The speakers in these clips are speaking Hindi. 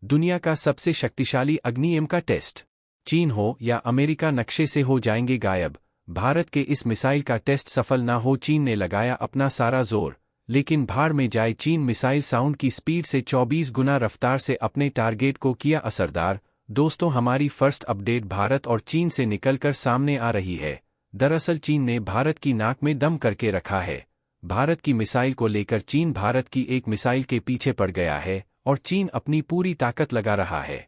दुनिया का सबसे शक्तिशाली अग्नि-एम का टेस्ट। चीन हो या अमेरिका नक्शे से हो जाएंगे गायब। भारत के इस मिसाइल का टेस्ट सफल ना हो, चीन ने लगाया अपना सारा जोर। लेकिन भाड़ में जाए चीन, मिसाइल साउंड की स्पीड से 24 गुना रफ्तार से अपने टारगेट को किया असरदार। दोस्तों, हमारी फर्स्ट अपडेट भारत और चीन से निकलकर सामने आ रही है। दरअसल चीन ने भारत की नाक में दम करके रखा है। भारत की मिसाइल को लेकर चीन भारत की एक मिसाइल के पीछे पड़ गया है और चीन अपनी पूरी ताकत लगा रहा है।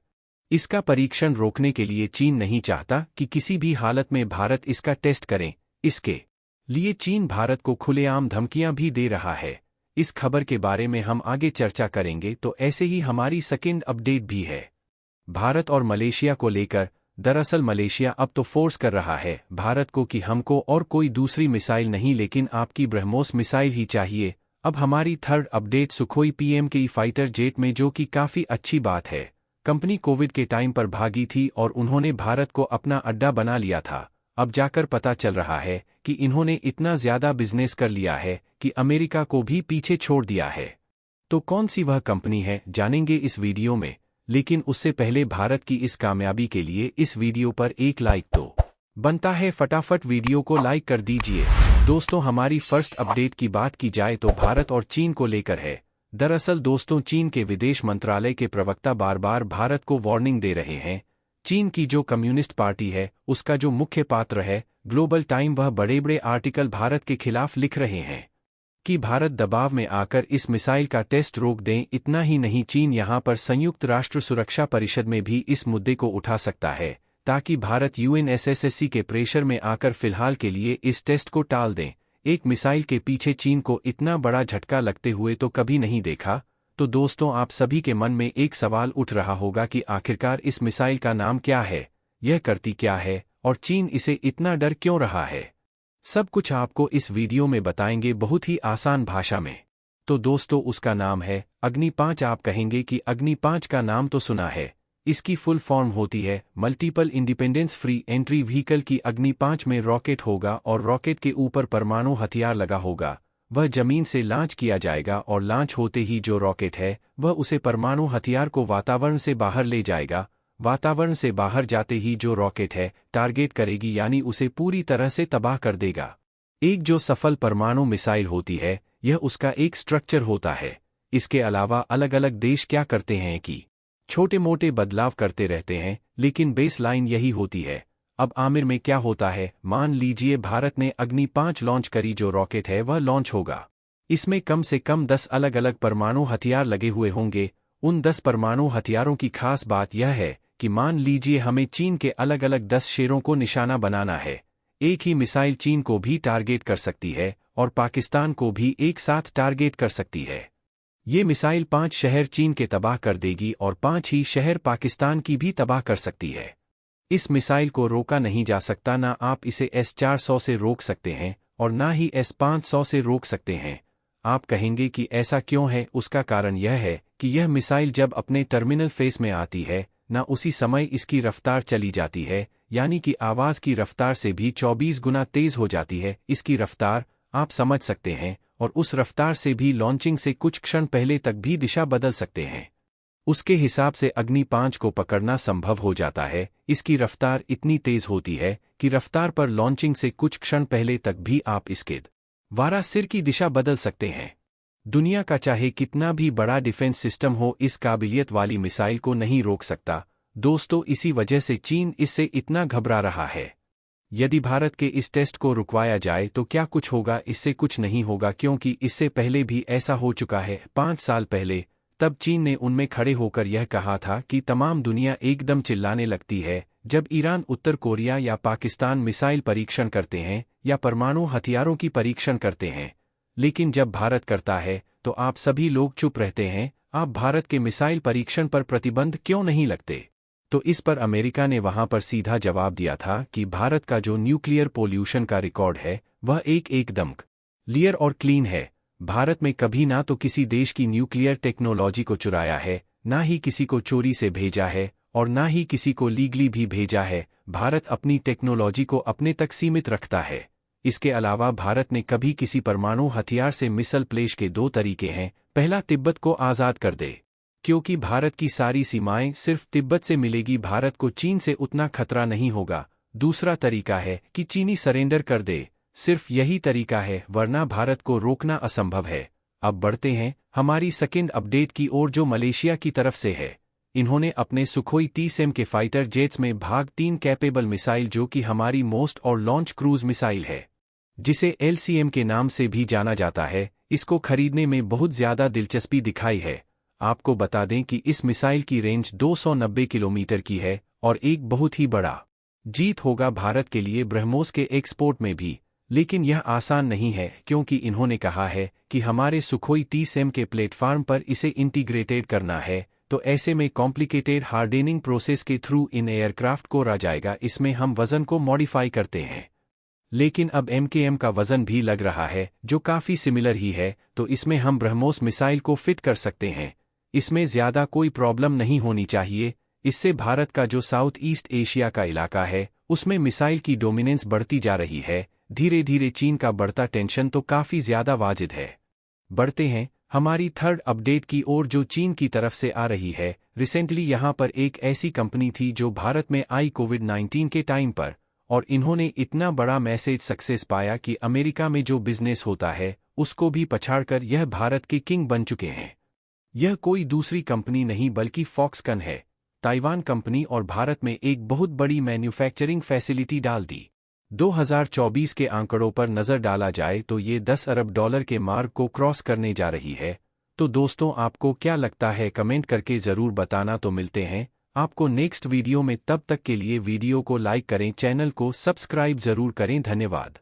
इसका परीक्षण रोकने के लिए चीन नहीं चाहता कि किसी भी हालत में भारत इसका टेस्ट करें। इसके लिए चीन भारत को खुलेआम धमकियां भी दे रहा है। इस खबर के बारे में हम आगे चर्चा करेंगे। तो ऐसे ही हमारी सेकंड अपडेट भी है भारत और मलेशिया को लेकर। दरअसल मलेशिया अब तो फोर्स कर रहा है भारत को कि हमको और कोई दूसरी मिसाइल नहीं, लेकिन आपकी ब्रह्मोस मिसाइल ही चाहिए। अब हमारी third update Sukhoi PMK fighter jet में, जो कि काफ़ी अच्छी बात है। कंपनी कोविड के टाइम पर भागी थी और उन्होंने भारत को अपना अड्डा बना लिया था। अब जाकर पता चल रहा है कि इन्होंने इतना ज़्यादा बिजनेस कर लिया है कि अमेरिका को भी पीछे छोड़ दिया है। तो कौन सी वह कंपनी है, जानेंगे इस वीडियो में। लेकिन उससे पहले भारत की इस कामयाबी के लिए इस वीडियो पर एक लाइक तो बनता है। फटाफट वीडियो को लाइक कर दीजिए। दोस्तों, हमारी फर्स्ट अपडेट की बात की जाए तो भारत और चीन को लेकर है। दरअसल दोस्तों, चीन के विदेश मंत्रालय के प्रवक्ता बार बार भारत को वार्निंग दे रहे हैं। चीन की जो कम्युनिस्ट पार्टी है, उसका जो मुख्य पात्र है ग्लोबल टाइम, वह बड़े बड़े आर्टिकल भारत के खिलाफ लिख रहे हैं कि भारत दबाव में आकर इस मिसाइल का टेस्ट रोक दें। इतना ही नहीं, चीन यहां पर संयुक्त राष्ट्र सुरक्षा परिषद में भी इस मुद्दे को उठा सकता है, ताकि भारत यूएनएसएससी के प्रेशर में आकर फिलहाल के लिए इस टेस्ट को टाल दें। एक मिसाइल के पीछे चीन को इतना बड़ा झटका लगते हुए तो कभी नहीं देखा। तो दोस्तों, आप सभी के मन में एक सवाल उठ रहा होगा कि आखिरकार इस मिसाइल का नाम क्या है, यह करती क्या है और चीन इसे इतना डर क्यों रहा है। सब कुछ आपको इस वीडियो में बताएंगे बहुत ही आसान भाषा में। तो दोस्तों, उसका नाम है अग्नि-5। आप कहेंगे कि अग्नि-5 का नाम तो सुना है। इसकी फुल फॉर्म होती है multiple independence free entry vehicle की। अग्नि-5 में रॉकेट होगा और रॉकेट के ऊपर परमाणु हथियार लगा होगा। वह जमीन से लॉन्च किया जाएगा और लॉन्च होते ही जो रॉकेट है वह उसे परमाणु हथियार को वातावरण से बाहर ले जाएगा। वातावरण से बाहर जाते ही जो रॉकेट है टारगेट करेगी, यानी उसे पूरी तरह से तबाह कर देगा। एक जो सफल परमाणु मिसाइल होती है, यह उसका एक स्ट्रक्चर होता है। इसके अलावा अलग अलग देश क्या करते हैं कि छोटे मोटे बदलाव करते रहते हैं, लेकिन बेस लाइन यही होती है। अब आमिर में क्या होता है, मान लीजिए भारत ने अग्नि-5 लॉन्च करी, जो रॉकेट है वह लॉन्च होगा। इसमें कम से कम 10 अलग अलग परमाणु हथियार लगे हुए होंगे। उन 10 परमाणु हथियारों की खास बात यह है कि मान लीजिए हमें चीन के अलग अलग 10 शेरों को निशाना बनाना है। एक ही मिसाइल चीन को भी टारगेट कर सकती है और पाकिस्तान को भी एक साथ टारगेट कर सकती है। ये मिसाइल 5 शहर चीन के तबाह कर देगी और 5 ही शहर पाकिस्तान की भी तबाह कर सकती है। इस मिसाइल को रोका नहीं जा सकता, ना आप इसे S-400 से रोक सकते हैं और ना ही S-500 से रोक सकते हैं। आप कहेंगे कि ऐसा क्यों है। उसका कारण यह है कि यह मिसाइल जब अपने टर्मिनल फेस में आती है, ना उसी समय इसकी रफ्तार चली जाती है, यानी कि आवाज़ की रफ्तार से भी 24 गुना तेज़ हो जाती है इसकी रफ्तार, आप समझ सकते हैं। और उस रफ्तार से भी लॉन्चिंग से कुछ क्षण पहले तक भी दिशा बदल सकते हैं। उसके हिसाब से अग्नि-5 को पकड़ना संभव हो जाता है। इसकी रफ्तार इतनी तेज़ होती है कि रफ्तार पर लॉन्चिंग से कुछ क्षण पहले तक भी आप इसके द्वारा सिर की दिशा बदल सकते हैं। दुनिया का चाहे कितना भी बड़ा डिफेंस सिस्टम हो, इस काबिलियत वाली मिसाइल को नहीं रोक सकता। दोस्तों, इसी वजह से चीन इससे इतना घबरा रहा है। यदि भारत के इस टेस्ट को रुकवाया जाए तो क्या कुछ होगा? इससे कुछ नहीं होगा, क्योंकि इससे पहले भी ऐसा हो चुका है 5 साल पहले। तब चीन ने उनमें खड़े होकर यह कहा था कि तमाम दुनिया एकदम चिल्लाने लगती है जब ईरान, उत्तर कोरिया या पाकिस्तान मिसाइल परीक्षण करते हैं या परमाणु हथियारों की परीक्षण करते हैं। लेकिन जब भारत करता है तो आप सभी लोग चुप रहते हैं। आप भारत के मिसाइल परीक्षण पर प्रतिबंध क्यों नहीं लगते? तो इस पर अमेरिका ने वहां पर सीधा जवाब दिया था कि भारत का जो न्यूक्लियर पोल्यूशन का रिकॉर्ड है वह एकदम क्लियर और क्लीन है। भारत में कभी ना तो किसी देश की न्यूक्लियर टेक्नोलॉजी को चुराया है, ना ही किसी को चोरी से भेजा है और ना ही किसी को लीगली भी भेजा है। भारत अपनी टेक्नोलॉजी को अपने तक सीमित रखता है। इसके अलावा भारत ने कभी किसी परमाणु हथियार से मिसल प्लेश के 2 तरीके हैं। पहला, तिब्बत को आज़ाद कर दे। क्योंकि भारत की सारी सीमाएं सिर्फ तिब्बत से मिलेगी, भारत को चीन से उतना खतरा नहीं होगा। दूसरा तरीका है कि चीनी सरेंडर कर दे, सिर्फ यही तरीका है, वरना भारत को रोकना असंभव है। अब बढ़ते हैं हमारी सेकंड अपडेट की ओर, जो मलेशिया की तरफ से है। इन्होंने अपने सुखोई 30M के फाइटर जेट्स में भाग 3 कैपेबल मिसाइल, जो कि हमारी मोस्ट और लॉन्च क्रूज मिसाइल है, जिसे LCM के नाम से भी जाना जाता है, इसको खरीदने में बहुत ज्यादा दिलचस्पी दिखाई है। आपको बता दें कि इस मिसाइल की रेंज 290 किलोमीटर की है और एक बहुत ही बड़ा जीत होगा भारत के लिए ब्रह्मोस के एक्सपोर्ट में भी। लेकिन यह आसान नहीं है, क्योंकि इन्होंने कहा है कि हमारे सुखोई 30M के प्लेटफार्म पर इसे इंटीग्रेटेड करना है, तो ऐसे में कॉम्प्लिकेटेड हार्डेनिंग प्रोसेस के थ्रू इन एयरक्राफ्ट को रा जाएगा। इसमें हम वजन को मॉडिफाई करते हैं, लेकिन अब MKM का वजन भी लग रहा है, जो काफ़ी सिमिलर ही है, तो इसमें हम ब्रह्मोस मिसाइल को फिट कर सकते हैं। इसमें ज़्यादा कोई प्रॉब्लम नहीं होनी चाहिए। इससे भारत का जो साउथ ईस्ट एशिया का इलाका है, उसमें मिसाइल की डोमिनेंस बढ़ती जा रही है। धीरे धीरे चीन का बढ़ता टेंशन तो काफ़ी ज़्यादा वाजिद है। बढ़ते हैं हमारी थर्ड अपडेट की ओर, जो चीन की तरफ से आ रही है। रिसेंटली यहाँ पर एक ऐसी कंपनी थी जो भारत में आई कोविड-19 के टाइम पर, और इन्होंने इतना बड़ा मैसेज सक्सेस पाया कि अमेरिका में जो बिजनेस होता है उसको भी पछाड़कर यह भारत के किंग बन चुके हैं। यह कोई दूसरी कंपनी नहीं बल्कि फॉक्सकन है, ताइवान कंपनी, और भारत में एक बहुत बड़ी मैन्युफैक्चरिंग फैसिलिटी डाल दी। 2024 के आंकड़ों पर नज़र डाला जाए तो ये $10 अरब के मार्क को क्रॉस करने जा रही है। तो दोस्तों, आपको क्या लगता है, कमेंट करके ज़रूर बताना। तो मिलते हैं आपको नेक्स्ट वीडियो में, तब तक के लिए वीडियो को लाइक करें, चैनल को सब्सक्राइब ज़रूर करें। धन्यवाद।